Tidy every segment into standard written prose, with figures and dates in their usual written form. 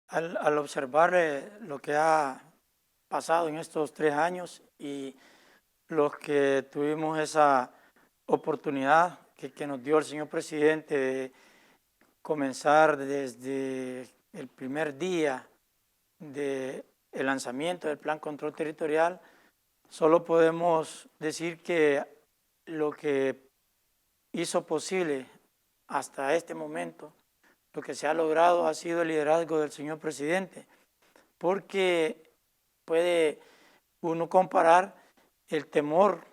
Al observar lo que ha pasado en estos 3 años y los que tuvimos esa oportunidad que nos dio el señor presidente de comenzar desde el primer día del lanzamiento del Plan Control Territorial, solo podemos decir que lo que hizo posible hasta este momento, lo que se ha logrado ha sido el liderazgo del señor presidente, porque puede uno comparar el temor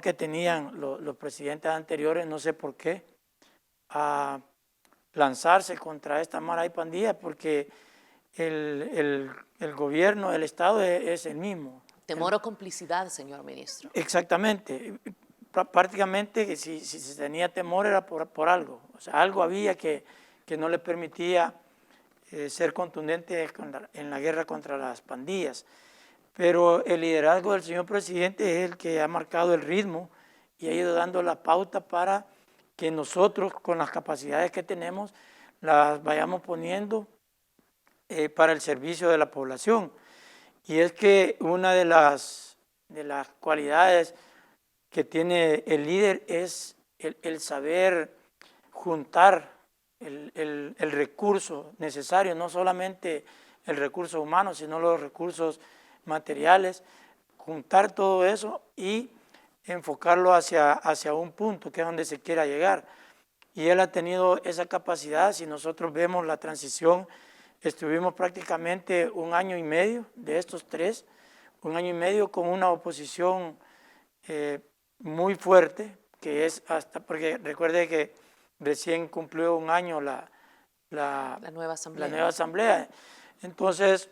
que tenían los presidentes anteriores, no sé por qué, a lanzarse contra esta mara y pandilla, porque el gobierno, el Estado es el mismo. Temor o complicidad, señor ministro. Exactamente. Prácticamente si se tenía temor era por algo. O sea, algo había que no le permitía ser contundente en la guerra contra las pandillas. Pero el liderazgo del señor presidente es el que ha marcado el ritmo y ha ido dando la pauta para que nosotros, con las capacidades que tenemos, las vayamos poniendo para el servicio de la población. Y es que una de las cualidades que tiene el líder es el saber juntar el recurso necesario, no solamente el recurso humano, sino los recursos materiales, juntar todo eso y enfocarlo hacia un punto que es donde se quiera llegar. Y él ha tenido esa capacidad. Si nosotros vemos la transición, estuvimos prácticamente 1 año y medio de estos 3, 1 año y medio con una oposición muy fuerte, que es hasta, porque recuerde que recién cumplió 1 año la nueva asamblea. nueva asamblea. Entonces,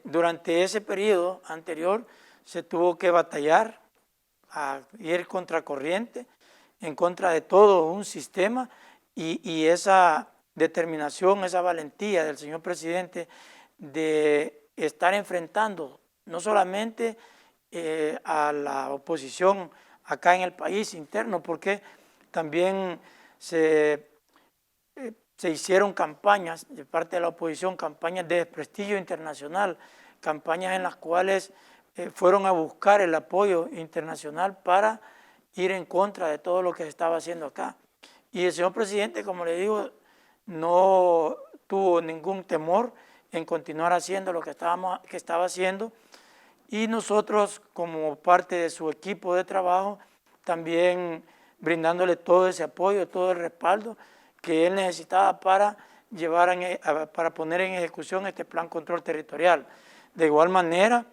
durante ese periodo anterior se tuvo que batallar, a ir contracorriente, en contra de todo un sistema, y esa determinación, esa valentía del señor presidente de estar enfrentando no solamente a la oposición acá en el país interno, porque también se hicieron campañas de parte de la oposición, campañas de desprestigio internacional, campañas en las cuales fueron a buscar el apoyo internacional para ir en contra de todo lo que se estaba haciendo acá. Y el señor presidente, como le digo, no tuvo ningún temor en continuar haciendo lo que estaba haciendo, y nosotros, como parte de su equipo de trabajo, también brindándole todo ese apoyo, todo el respaldo que él necesitaba para para poner en ejecución este plan control territorial. De igual manera,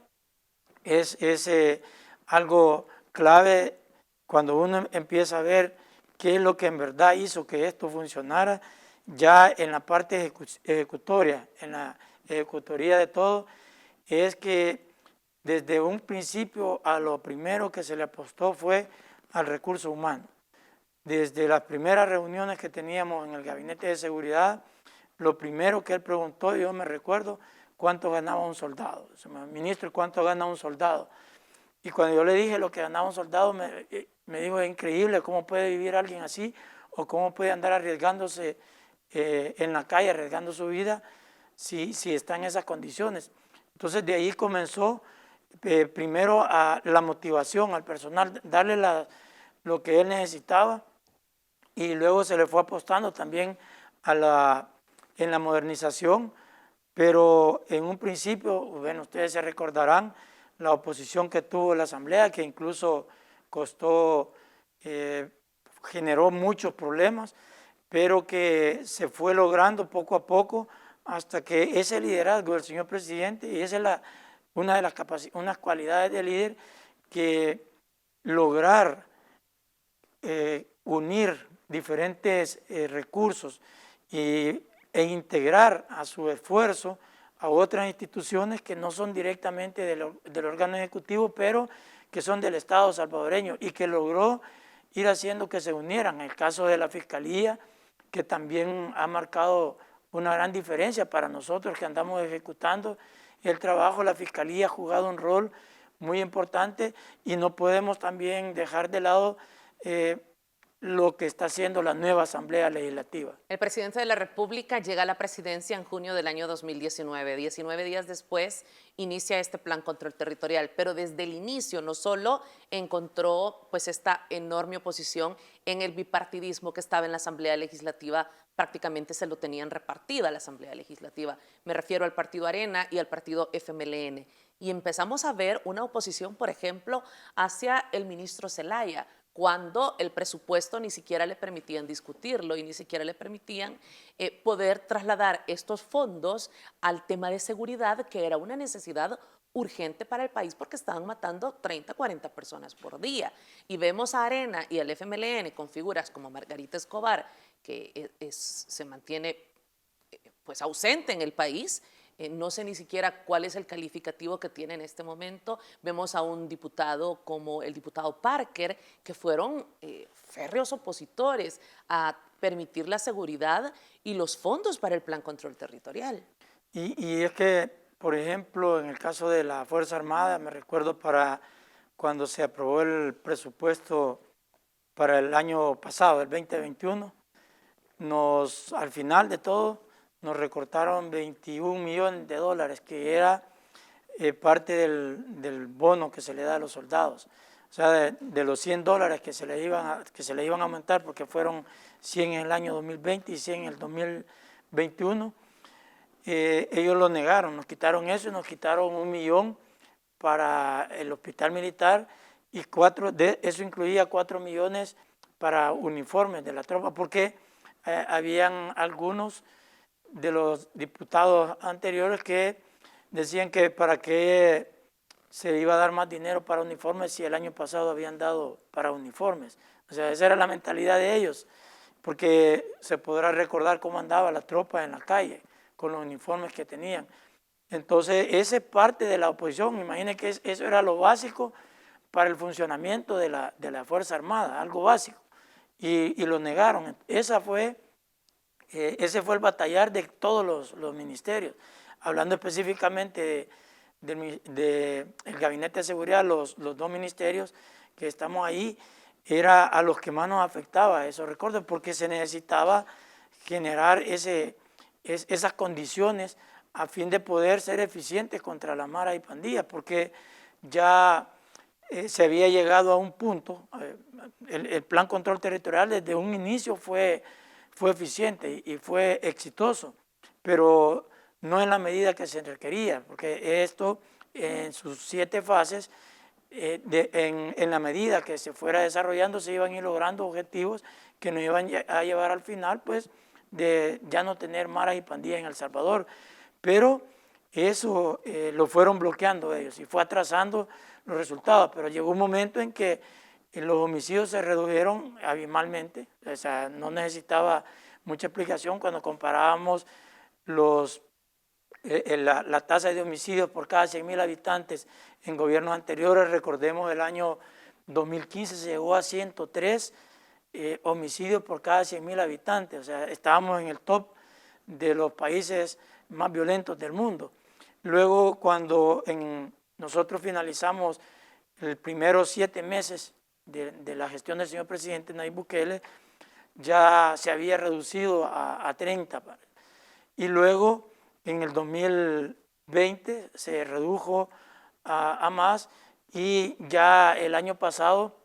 es algo clave cuando uno empieza a ver qué es lo que en verdad hizo que esto funcionara, ya en la parte ejecutoria, en la ejecutoría de todo, es que desde un principio a lo primero que se le apostó fue al recurso humano. Desde las primeras reuniones que teníamos en el gabinete de seguridad, lo primero que él preguntó, yo me recuerdo, ¿cuánto ganaba un soldado? Ministro, ¿cuánto gana un soldado? Y cuando yo le dije lo que ganaba un soldado, me dijo, es increíble cómo puede vivir alguien así, o cómo puede andar arriesgándose en la calle, arriesgando su vida, si está en esas condiciones. Entonces de ahí comenzó primero a la motivación al personal, darle lo que él necesitaba, y luego se le fue apostando también en la modernización, pero en un principio, bueno, ustedes se recordarán la oposición que tuvo la asamblea, que incluso generó muchos problemas, pero que se fue logrando poco a poco hasta que ese liderazgo del señor presidente, y esa es una de las unas cualidades del líder, que lograr unir diferentes recursos e integrar a su esfuerzo a otras instituciones que no son directamente del órgano ejecutivo, pero que son del Estado salvadoreño, y que logró ir haciendo que se unieran. En el caso de la Fiscalía, que también ha marcado una gran diferencia para nosotros que andamos ejecutando el trabajo. La Fiscalía ha jugado un rol muy importante, y no podemos también dejar de lado lo que está haciendo la nueva Asamblea Legislativa. El presidente de la República llega a la presidencia en junio del año 2019. 19 días después inicia este plan control territorial, pero desde el inicio no solo encontró pues esta enorme oposición en el bipartidismo que estaba en la Asamblea Legislativa, prácticamente se lo tenían repartida la Asamblea Legislativa. Me refiero al partido Arena y al partido FMLN. Y empezamos a ver una oposición, por ejemplo, hacia el ministro Zelaya, cuando el presupuesto ni siquiera le permitían discutirlo y ni siquiera le permitían poder trasladar estos fondos al tema de seguridad, que era una necesidad urgente para el país porque estaban matando 30, 40 personas por día. Y vemos a Arena y al FMLN con figuras como Margarita Escobar, que se mantiene pues ausente en el país. No sé ni siquiera cuál es el calificativo que tiene en este momento. Vemos a un diputado como el diputado Parker, que fueron férreos opositores a permitir la seguridad y los fondos para el Plan Control Territorial. Y es que, por ejemplo, en el caso de la Fuerza Armada, me recuerdo para cuando se aprobó el presupuesto para el año pasado, el 2021, al final de todo, nos recortaron 21 millones de dólares, que era parte del bono que se le da a los soldados. O sea, de los 100 dólares que se le iban a aumentar, porque fueron 100 en el año 2020 y 100 en el 2021, ellos lo negaron, nos quitaron eso y nos quitaron 1 millón para el hospital militar y eso incluía 4 millones para uniformes de la tropa, porque habían algunos de los diputados anteriores que decían que para qué se iba a dar más dinero para uniformes si el año pasado habían dado para uniformes. O sea, esa era la mentalidad de ellos, porque se podrá recordar cómo andaba la tropa en la calle con los uniformes que tenían. Entonces, esa es parte de la oposición. Imaginen que eso era lo básico para el funcionamiento de la Fuerza Armada, algo básico, y lo negaron. Ese fue el batallar de todos los ministerios. Hablando específicamente del Gabinete de Seguridad, los dos ministerios que estamos ahí, era a los que más nos afectaba esos recortes, porque se necesitaba generar esas condiciones a fin de poder ser eficientes contra la mara y pandillas, porque ya se había llegado a un punto, el plan control territorial desde un inicio fue eficiente y fue exitoso, pero no en la medida que se requería, porque esto en sus 7 fases, en la medida que se fuera desarrollando, se iban a ir logrando objetivos que nos iban a llevar al final, pues, de ya no tener maras y pandillas en El Salvador. Pero eso lo fueron bloqueando ellos y fue atrasando los resultados, pero llegó un momento en que los homicidios se redujeron abismalmente, o sea, no necesitaba mucha explicación cuando comparábamos la tasa de homicidios por cada 100,000 habitantes en gobiernos anteriores. Recordemos el año 2015 se llegó a 103 homicidios por cada 100,000 habitantes, o sea, estábamos en el top de los países más violentos del mundo. Luego, cuando nosotros finalizamos los primeros 7 meses de la gestión del señor presidente Nayib Bukele, ya se había reducido a 30. Y luego, en el 2020, se redujo a más, y ya el año pasado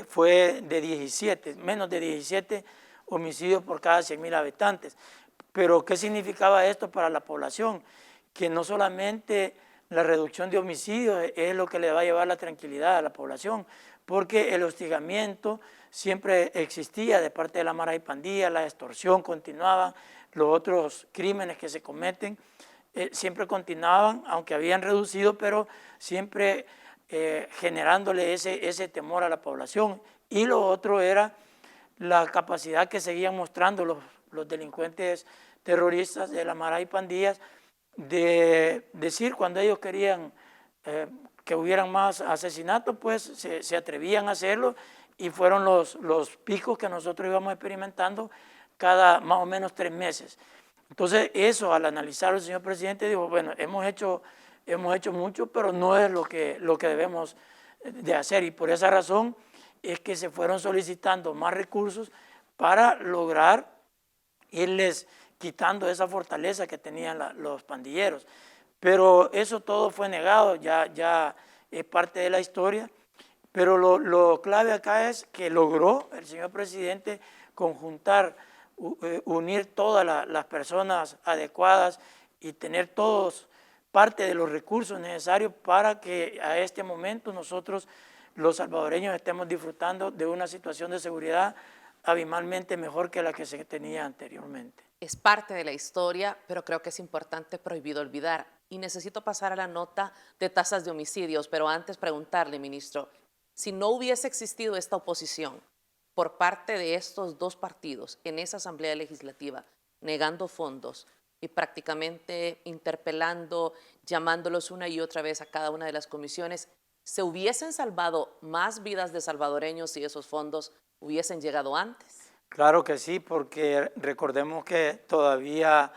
fue de 17, menos de 17 homicidios por cada 100,000 habitantes. Pero, ¿qué significaba esto para la población? Que no solamente la reducción de homicidios es lo que le va a llevar la tranquilidad a la población, porque el hostigamiento siempre existía de parte de la mara y pandilla, la extorsión continuaba, los otros crímenes que se cometen siempre continuaban, aunque habían reducido, pero siempre generándole ese temor a la población. Y lo otro era la capacidad que seguían mostrando los delincuentes terroristas de la mara y pandillas de decir cuando ellos querían que hubieran más asesinatos, pues se atrevían a hacerlo, y fueron los picos que nosotros íbamos experimentando cada más o menos 3 meses. Entonces eso, al analizar el señor presidente, dijo, bueno, hemos hecho mucho, pero no es lo que debemos de hacer, y por esa razón es que se fueron solicitando más recursos para lograr irles quitando esa fortaleza que tenían los pandilleros. Pero eso todo fue negado, ya es parte de la historia. Pero lo clave acá es que logró el señor presidente conjuntar, unir todas las personas adecuadas y tener todos parte de los recursos necesarios para que a este momento nosotros, los salvadoreños, estemos disfrutando de una situación de seguridad abismalmente mejor que la que se tenía anteriormente. Es parte de la historia, pero creo que es importante, prohibido olvidar. Y necesito pasar a la nota de tasas de homicidios, pero antes preguntarle, ministro, si no hubiese existido esta oposición por parte de estos dos partidos en esa Asamblea Legislativa, negando fondos y prácticamente interpelando, llamándolos una y otra vez a cada una de las comisiones, ¿se hubiesen salvado más vidas de salvadoreños si esos fondos hubiesen llegado antes? Claro que sí, porque recordemos que todavía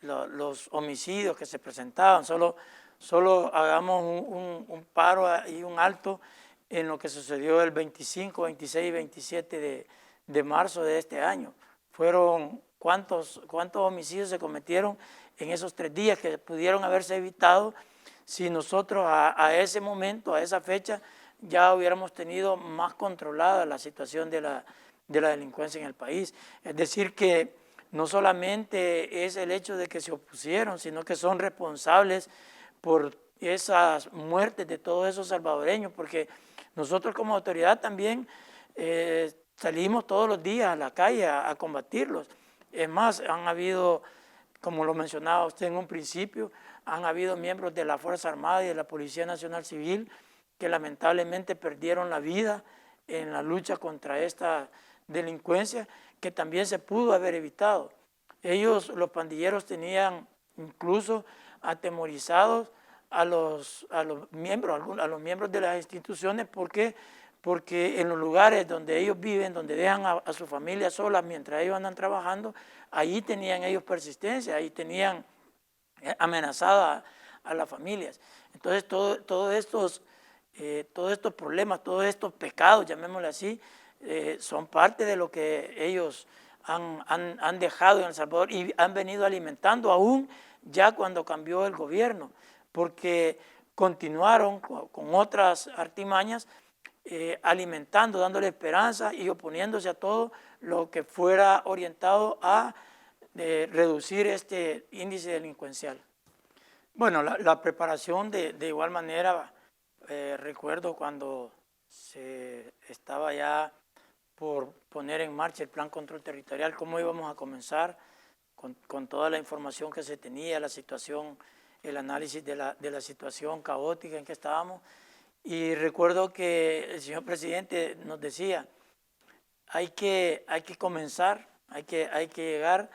los homicidios que se presentaban, solo hagamos un paro y un alto en lo que sucedió el 25, 26 y 27 de marzo de este año. Fueron cuántos homicidios se cometieron en esos 3 días que pudieron haberse evitado si nosotros a ese momento, a esa fecha, ya hubiéramos tenido más controlada la situación de la delincuencia en el país. Es decir, que no solamente es el hecho de que se opusieron, sino que son responsables por esas muertes de todos esos salvadoreños, porque nosotros como autoridad también salimos todos los días a la calle a combatirlos. Es más, han habido, como lo mencionaba usted en un principio, han habido miembros de la Fuerza Armada y de la Policía Nacional Civil que lamentablemente perdieron la vida en la lucha contra esta delincuencia, que también se pudo haber evitado. Ellos, los pandilleros, tenían incluso atemorizados a los miembros de las instituciones. ¿Por qué? Porque en los lugares donde ellos viven, donde dejan a su familia sola mientras ellos andan trabajando, ahí tenían ellos persistencia, ahí tenían amenazadas a las familias. Entonces, todos estos problemas, todos estos pecados, llamémosle así, son parte de lo que ellos han dejado en El Salvador y han venido alimentando aún ya cuando cambió el gobierno, porque continuaron con otras artimañas alimentando, dándole esperanza y oponiéndose a todo lo que fuera orientado a reducir este índice delincuencial. Bueno, la preparación de igual manera, recuerdo cuando se estaba ya por poner en marcha el Plan Control Territorial, cómo íbamos a comenzar con toda la información que se tenía, la situación, el análisis de la situación caótica en que estábamos. Y recuerdo que el señor presidente nos decía, hay que comenzar, hay que llegar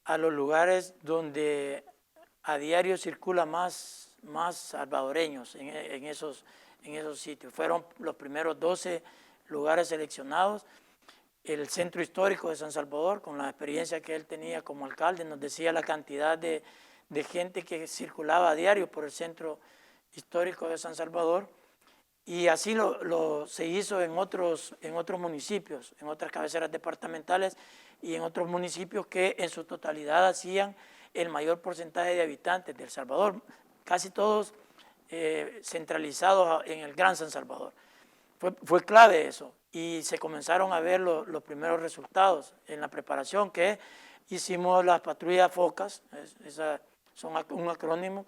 a los lugares donde a diario circula más salvadoreños en esos sitios. Fueron los primeros 12 lugares seleccionados. El centro histórico de San Salvador, con la experiencia que él tenía como alcalde, nos decía la cantidad de gente que circulaba a diario por el centro histórico de San Salvador. Y así se hizo en otros municipios, en otras cabeceras departamentales y en otros municipios que en su totalidad hacían el mayor porcentaje de habitantes de El Salvador, casi todos centralizados en el Gran San Salvador. Fue clave eso y se comenzaron a ver los primeros resultados en la preparación, que hicimos las patrullas FOCAS, son un acrónimo,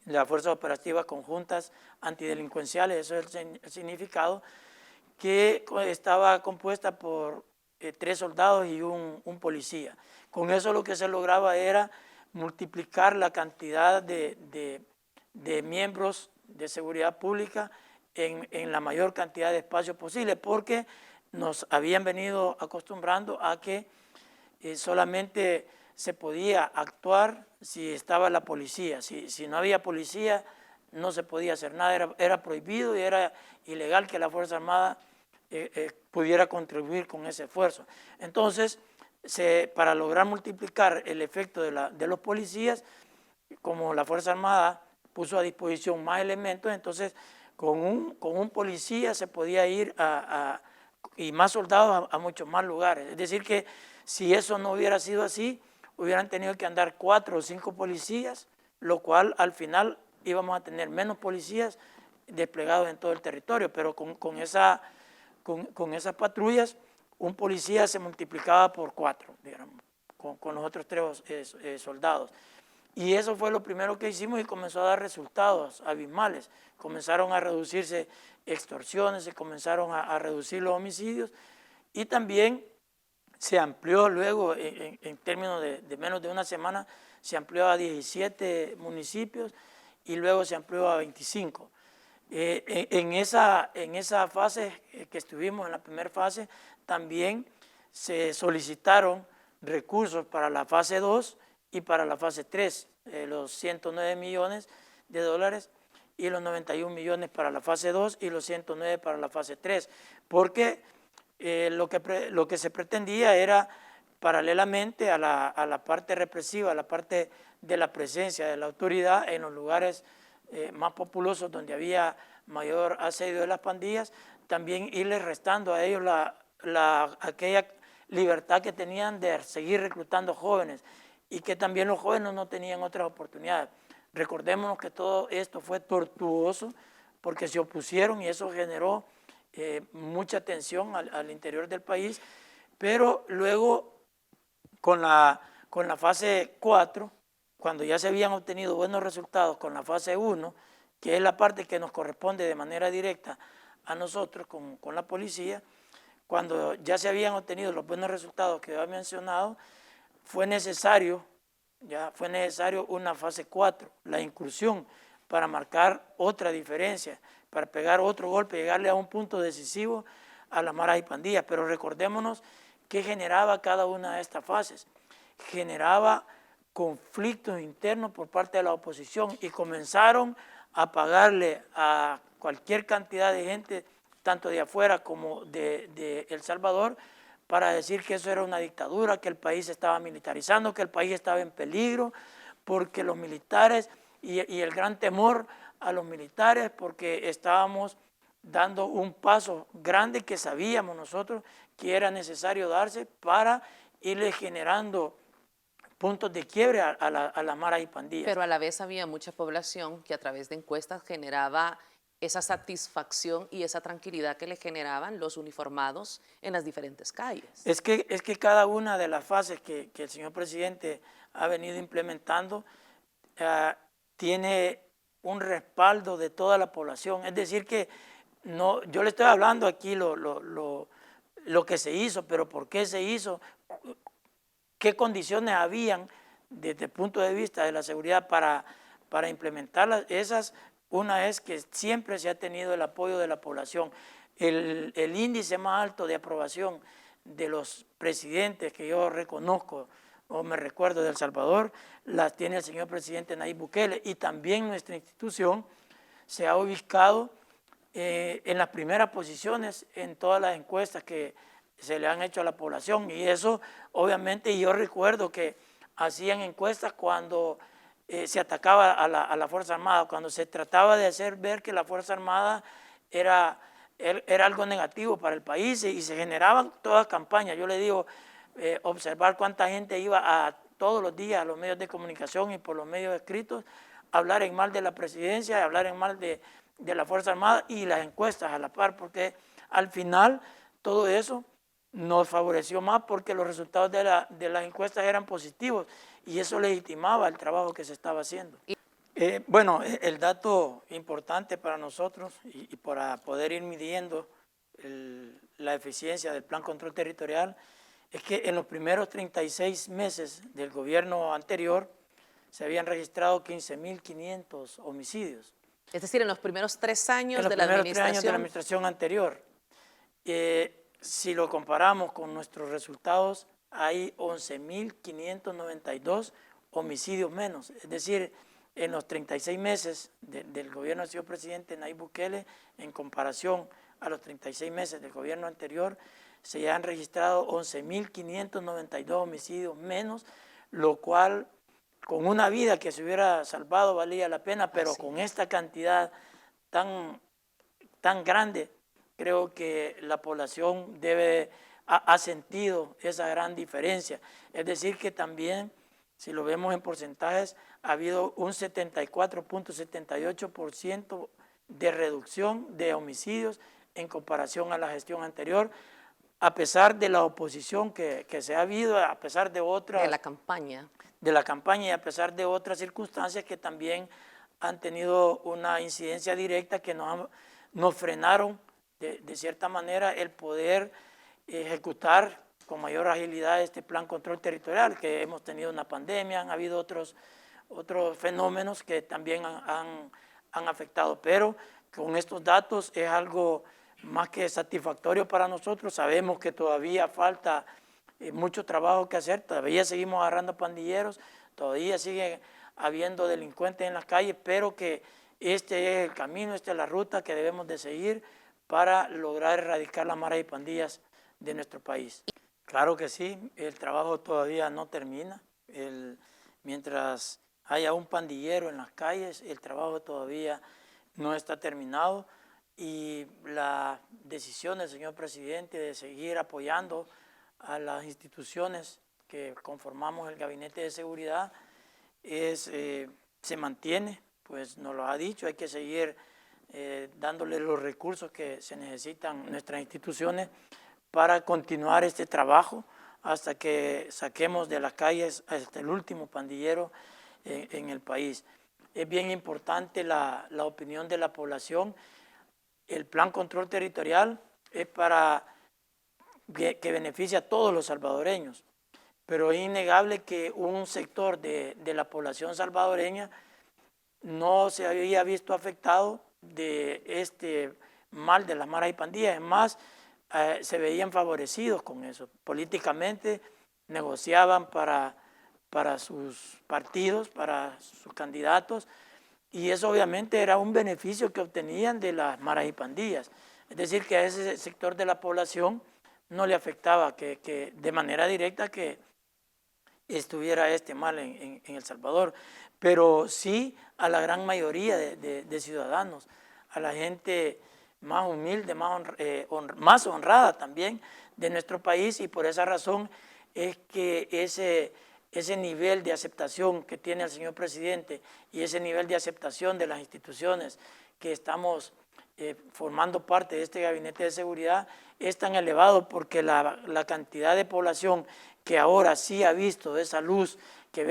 las Fuerzas Operativas Conjuntas Antidelincuenciales, eso es el significado, que estaba compuesta por 3 soldados y un policía. Con eso lo que se lograba era multiplicar la cantidad de miembros de seguridad pública en la mayor cantidad de espacios posible, porque nos habían venido acostumbrando a que solamente se podía actuar si estaba la policía. Si no había policía, no se podía hacer nada, era prohibido y era ilegal que la Fuerza Armada pudiera contribuir con ese esfuerzo. Entonces, para lograr multiplicar el efecto de los policías, como la Fuerza Armada puso a disposición más elementos, entonces con un policía se podía ir y más soldados a muchos más lugares. Es decir que si eso no hubiera sido así, hubieran tenido que andar 4 o 5 policías, lo cual al final íbamos a tener menos policías desplegados en todo el territorio, pero con esas patrullas un policía se multiplicaba por 4, digamos, con los otros 3 soldados. Y eso fue lo primero que hicimos y comenzó a dar resultados abismales. Comenzaron a reducirse extorsiones, se comenzaron a reducir los homicidios y también se amplió luego, en términos de menos de una semana, se amplió a 17 municipios y luego se amplió a 25. En esa fase que estuvimos, en la primera fase, también se solicitaron recursos para la fase 2 y para la fase 3, los 109 millones de dólares y los 91 millones para la fase 2 y los 109 para la fase 3, porque lo que se pretendía era, paralelamente a la parte represiva, a la parte de la presencia de la autoridad en los lugares más populosos donde había mayor asedio de las pandillas, también irles restando a ellos aquella libertad que tenían de seguir reclutando jóvenes y que también los jóvenes no tenían otras oportunidades. Recordémonos que todo esto fue tortuoso porque se opusieron y eso generó mucha tensión al interior del país, pero luego con la fase 4, cuando ya se habían obtenido buenos resultados con la fase 1, que es la parte que nos corresponde de manera directa a nosotros con la policía, cuando ya se habían obtenido los buenos resultados que había mencionado, fue necesario una fase 4, la incursión, para marcar otra diferencia, para pegar otro golpe, llegarle a un punto decisivo a las maras y pandillas. Pero recordémonos qué generaba cada una de estas fases. Generaba conflictos internos por parte de la oposición y comenzaron a pagarle a cualquier cantidad de gente, tanto de afuera como de El Salvador, para decir que eso era una dictadura, que el país se estaba militarizando, que el país estaba en peligro, porque los militares y el gran temor a los militares, porque estábamos dando un paso grande que sabíamos nosotros que era necesario darse para irle generando puntos de quiebre a las maras y pandillas. Pero a la vez había mucha población que a través de encuestas generaba esa satisfacción y esa tranquilidad que le generaban los uniformados en las diferentes calles. Es que cada una de las fases que el señor presidente ha venido implementando tiene un respaldo de toda la población. Es decir que no, yo le estoy hablando aquí lo que se hizo, pero ¿por qué se hizo? ¿Qué condiciones habían desde el punto de vista de la seguridad para implementarlas? Una es que siempre se ha tenido el apoyo de la población. El índice más alto de aprobación de los presidentes que yo reconozco o me recuerdo de El Salvador, las tiene el señor presidente Nayib Bukele, y también nuestra institución se ha ubicado en las primeras posiciones en todas las encuestas que se le han hecho a la población. Y eso obviamente yo recuerdo que hacían encuestas cuando se atacaba a la Fuerza Armada, cuando se trataba de hacer ver que la Fuerza Armada era algo negativo para el país y se generaban todas campañas. Yo le digo, observar cuánta gente iba todos los días a los medios de comunicación y por los medios escritos a hablar en mal de la presidencia, a hablar en mal de la Fuerza Armada y las encuestas a la par, porque al final todo eso nos favoreció más porque los resultados de las encuestas eran positivos y eso legitimaba el trabajo que se estaba haciendo. Bueno, el dato importante para nosotros y para poder ir midiendo la eficiencia del Plan Control Territorial es que en los primeros 36 meses del gobierno anterior se habían registrado 15.500 homicidios. Es decir, en los primeros 3 años de la administración. En los primeros 3 años de la administración anterior. Si lo comparamos con nuestros resultados, hay 11.592 homicidios menos. Es decir, en los 36 meses del gobierno del señor presidente Nayib Bukele, en comparación a los 36 meses del gobierno anterior, se han registrado 11.592 homicidios menos, lo cual con una vida que se hubiera salvado valía la pena, pero con esta cantidad tan tan grande, creo que la población ha sentido esa gran diferencia. Es decir, que también, si lo vemos en porcentajes, ha habido un 74.78% de reducción de homicidios en comparación a la gestión anterior, a pesar de la oposición que se ha habido, a pesar de otras... De la campaña. De la campaña y a pesar de otras circunstancias que también han tenido una incidencia directa que nos frenaron de cierta manera el poder ejecutar con mayor agilidad este plan control territorial, que hemos tenido una pandemia, han habido otros fenómenos que también han afectado, pero con estos datos es algo más que satisfactorio para nosotros. Sabemos que todavía falta mucho trabajo que hacer, todavía seguimos agarrando pandilleros, todavía sigue habiendo delincuentes en las calles, pero que este es el camino, esta es la ruta que debemos de seguir para lograr erradicar las maras y pandillas de nuestro país. Claro que sí, el trabajo todavía no termina. Mientras haya un pandillero en las calles, el trabajo todavía no está terminado y la decisión del señor presidente de seguir apoyando a las instituciones que conformamos el Gabinete de Seguridad se mantiene, pues nos lo ha dicho, hay que seguir dándole los recursos que se necesitan nuestras instituciones para continuar este trabajo hasta que saquemos de las calles hasta el último pandillero en el país. Es bien importante la opinión de la población. El plan control territorial es para que beneficia a todos los salvadoreños, pero es innegable que un sector de la población salvadoreña no se había visto afectado de este mal de las maras y pandillas, es más, se veían favorecidos con eso. Políticamente negociaban para sus partidos, para sus candidatos, y eso obviamente era un beneficio que obtenían de las maras y pandillas. Es decir, que a ese sector de la población no le afectaba que de manera directa que estuviera este mal en El Salvador, pero sí a la gran mayoría de ciudadanos, a la gente más humilde, más honrada también de nuestro país, y por esa razón es que ese nivel de aceptación que tiene el señor presidente y ese nivel de aceptación de las instituciones que estamos formando parte de este gabinete de seguridad es tan elevado porque la cantidad de población que ahora sí ha visto esa luz, que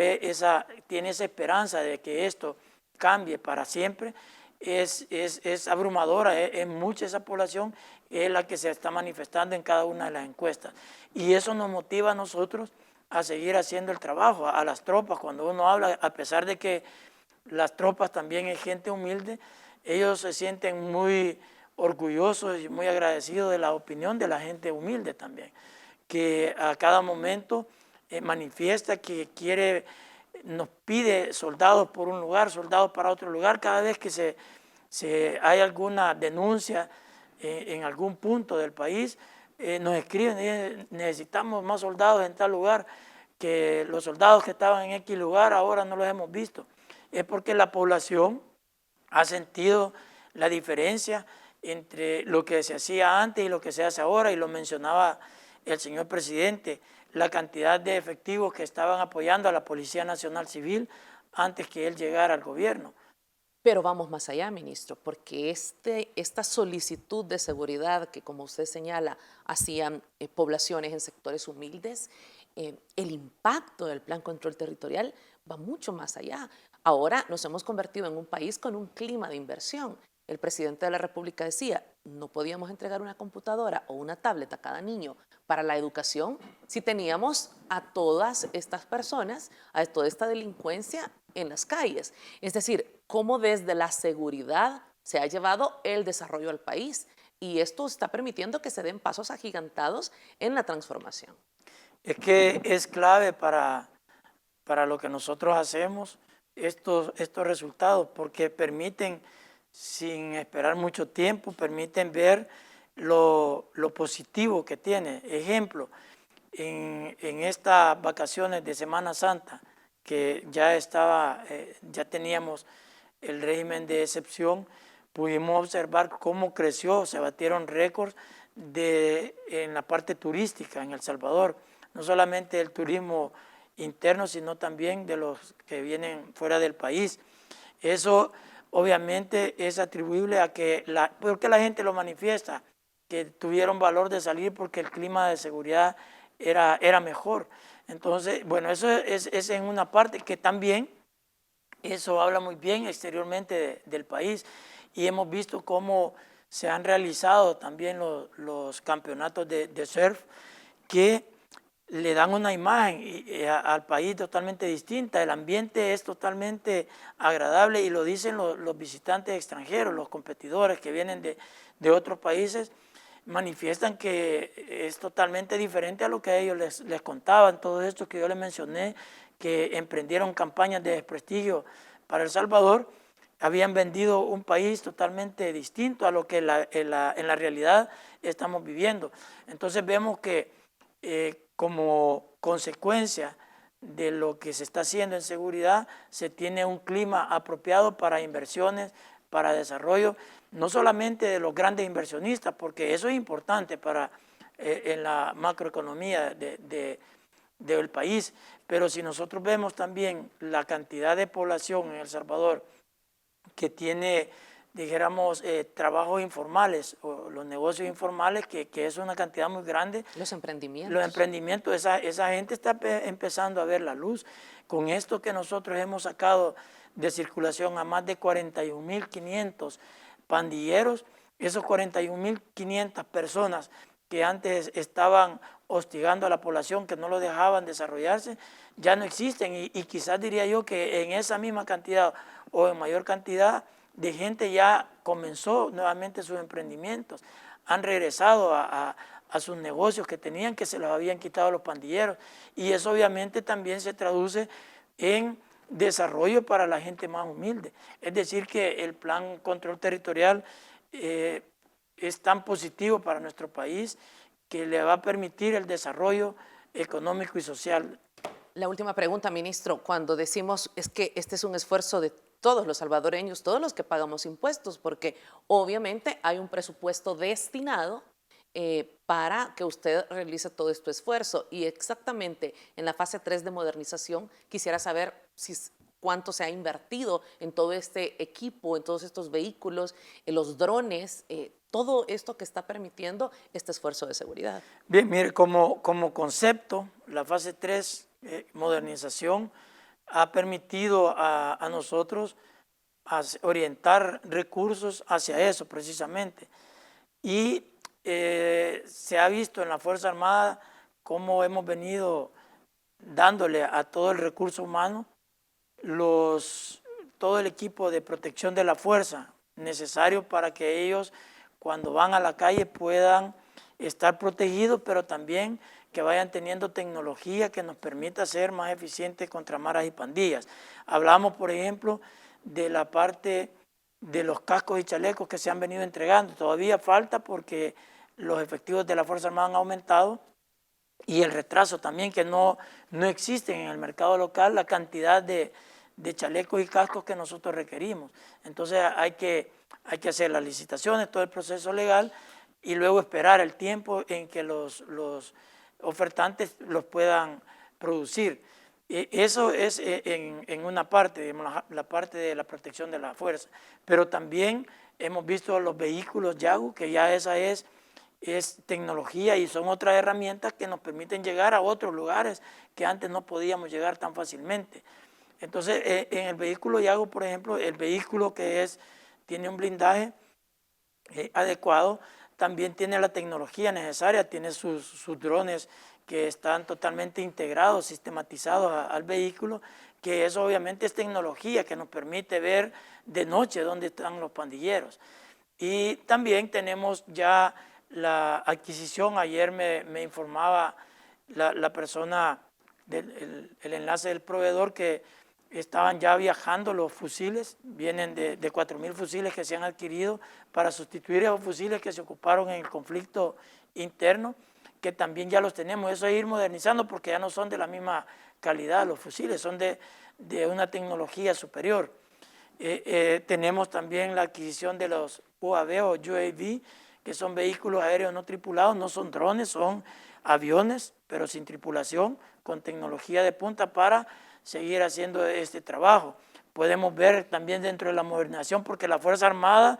tiene esa esperanza de que esto cambie para siempre, es abrumadora, es mucha esa población, es la que se está manifestando en cada una de las encuestas. Y eso nos motiva a nosotros a seguir haciendo el trabajo, a las tropas. Cuando uno habla, a pesar de que las tropas también es gente humilde, ellos se sienten muy orgullosos y muy agradecidos de la opinión de la gente humilde también, que a cada momento manifiesta que nos pide soldados por un lugar, soldados para otro lugar. Cada vez que hay alguna denuncia en algún punto del país, nos escriben y dicen, necesitamos más soldados en tal lugar, que los soldados que estaban en X lugar ahora no los hemos visto. Es porque la población ha sentido la diferencia entre lo que se hacía antes y lo que se hace ahora, y lo mencionaba el señor presidente, la cantidad de efectivos que estaban apoyando a la Policía Nacional Civil antes que él llegara al gobierno. Pero vamos más allá, ministro, porque esta solicitud de seguridad que, como usted señala, hacían poblaciones en sectores humildes, el impacto del Plan Control Territorial va mucho más allá. Ahora nos hemos convertido en un país con un clima de inversión. El presidente de la República decía, no podíamos entregar una computadora o una tablet a cada niño para la educación si teníamos a todas estas personas, a toda esta delincuencia en las calles. Es decir, cómo desde la seguridad se ha llevado el desarrollo al país, y esto está permitiendo que se den pasos agigantados en la transformación. Es que es clave para lo que nosotros hacemos estos resultados, porque permiten, sin esperar mucho tiempo, permiten ver lo positivo que tiene. Ejemplo, en estas vacaciones de Semana Santa, que ya teníamos el régimen de excepción, pudimos observar cómo creció, se batieron récords en la parte turística en El Salvador, no solamente el turismo interno, sino también de los que vienen fuera del país. Eso obviamente es atribuible a que, porque la gente lo manifiesta, que tuvieron valor de salir porque el clima de seguridad era mejor. Entonces, bueno, eso es en una parte que también eso habla muy bien exteriormente del país, y hemos visto cómo se han realizado también los campeonatos de surf que le dan una imagen al país totalmente distinta. El ambiente es totalmente agradable y lo dicen los visitantes extranjeros, los competidores que vienen de otros países, manifiestan que es totalmente diferente a lo que ellos les contaban. Todo esto que yo les mencioné, que emprendieron campañas de desprestigio para El Salvador, habían vendido un país totalmente distinto a lo que en la realidad estamos viviendo. Entonces vemos que como consecuencia de lo que se está haciendo en seguridad, se tiene un clima apropiado para inversiones, para desarrollo, no solamente de los grandes inversionistas, porque eso es importante para en la macroeconomía del país, pero si nosotros vemos también la cantidad de población en El Salvador que tiene, dijéramos, trabajos informales o los negocios informales, que es una cantidad muy grande. Los emprendimientos. Los emprendimientos, esa gente está empezando a ver la luz. Con esto que nosotros hemos sacado de circulación a más de 41.500 pandilleros, esos 41.500 personas que antes estaban hostigando a la población, que no lo dejaban desarrollarse, ya no existen, y quizás diría yo que en esa misma cantidad o en mayor cantidad de gente ya comenzó nuevamente sus emprendimientos, han regresado a sus negocios que tenían, que se los habían quitado los pandilleros, y eso obviamente también se traduce en desarrollo para la gente más humilde. Es decir, que el plan control territorial es tan positivo para nuestro país que le va a permitir el desarrollo económico y social. La última pregunta, ministro. Cuando decimos es que este es un esfuerzo de todos los salvadoreños, todos los que pagamos impuestos, porque obviamente hay un presupuesto destinado para que usted realice todo este esfuerzo. Y exactamente en la fase 3 de modernización, quisiera saber cuánto se ha invertido en todo este equipo, en todos estos vehículos, en los drones, todo esto que está permitiendo este esfuerzo de seguridad. Bien, mire, como concepto, la fase 3, modernización, ha permitido a nosotros orientar recursos hacia eso precisamente. Y se ha visto en la Fuerza Armada cómo hemos venido dándole a todo el recurso humano, todo el equipo de protección de la fuerza necesario para que ellos, cuando van a la calle, puedan estar protegidos, pero también que vayan teniendo tecnología que nos permita ser más eficientes contra maras y pandillas. Hablamos, por ejemplo, de la parte de los cascos y chalecos que se han venido entregando. Todavía falta porque los efectivos de la Fuerza Armada han aumentado, y el retraso también, que no existen en el mercado local la cantidad de chalecos y cascos que nosotros requerimos. Entonces hay que hacer las licitaciones, todo el proceso legal, y luego esperar el tiempo en que los ofertantes los puedan producir. Eso es en una parte, digamos, la parte de la protección de la fuerza. Pero también hemos visto los vehículos Yagu, que ya esa es tecnología y son otras herramientas que nos permiten llegar a otros lugares que antes no podíamos llegar tan fácilmente. Entonces, en el vehículo Yagu, por ejemplo, el vehículo que tiene un blindaje adecuado, también tiene la tecnología necesaria, tiene sus drones que están totalmente integrados, sistematizados al vehículo, que eso obviamente es tecnología que nos permite ver de noche dónde están los pandilleros. Y también tenemos ya la adquisición, ayer me informaba la persona el enlace del proveedor, que estaban ya viajando los fusiles, vienen de 4.000 fusiles que se han adquirido para sustituir esos fusiles que se ocuparon en el conflicto interno, que también ya los tenemos. Eso es ir modernizando porque ya no son de la misma calidad los fusiles, son de una tecnología superior. Tenemos también la adquisición de los UAV o UAV, que son vehículos aéreos no tripulados, no son drones, son aviones, pero sin tripulación, con tecnología de punta para seguir haciendo este trabajo. Podemos ver también dentro de la modernización, porque la Fuerza Armada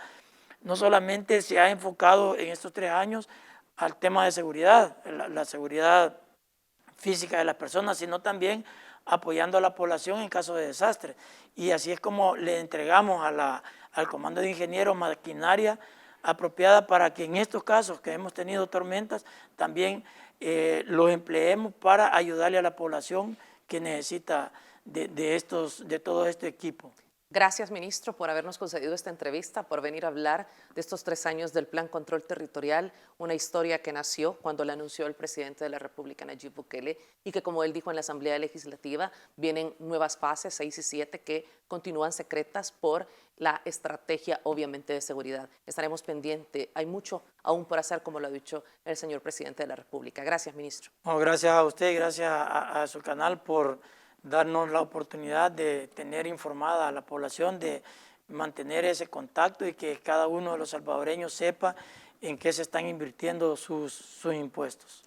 no solamente se ha enfocado en estos 3 años al tema de seguridad, la seguridad física de las personas, sino también apoyando a la población en caso de desastre. Y así es como le entregamos al Comando de Ingenieros maquinaria apropiada para que en estos casos que hemos tenido tormentas, también los empleemos para ayudarle a la población que necesita de todo este equipo. Gracias, ministro, por habernos concedido esta entrevista, por venir a hablar de estos 3 años del Plan Control Territorial, una historia que nació cuando la anunció el presidente de la República, Nayib Bukele, y que, como él dijo en la Asamblea Legislativa, vienen nuevas fases, 6 y 7, que continúan secretas por la estrategia, obviamente, de seguridad. Estaremos pendientes. Hay mucho aún por hacer, como lo ha dicho el señor presidente de la República. Gracias, ministro. Gracias a usted y gracias a su canal por darnos la oportunidad de tener informada a la población, de mantener ese contacto y que cada uno de los salvadoreños sepa en qué se están invirtiendo sus impuestos.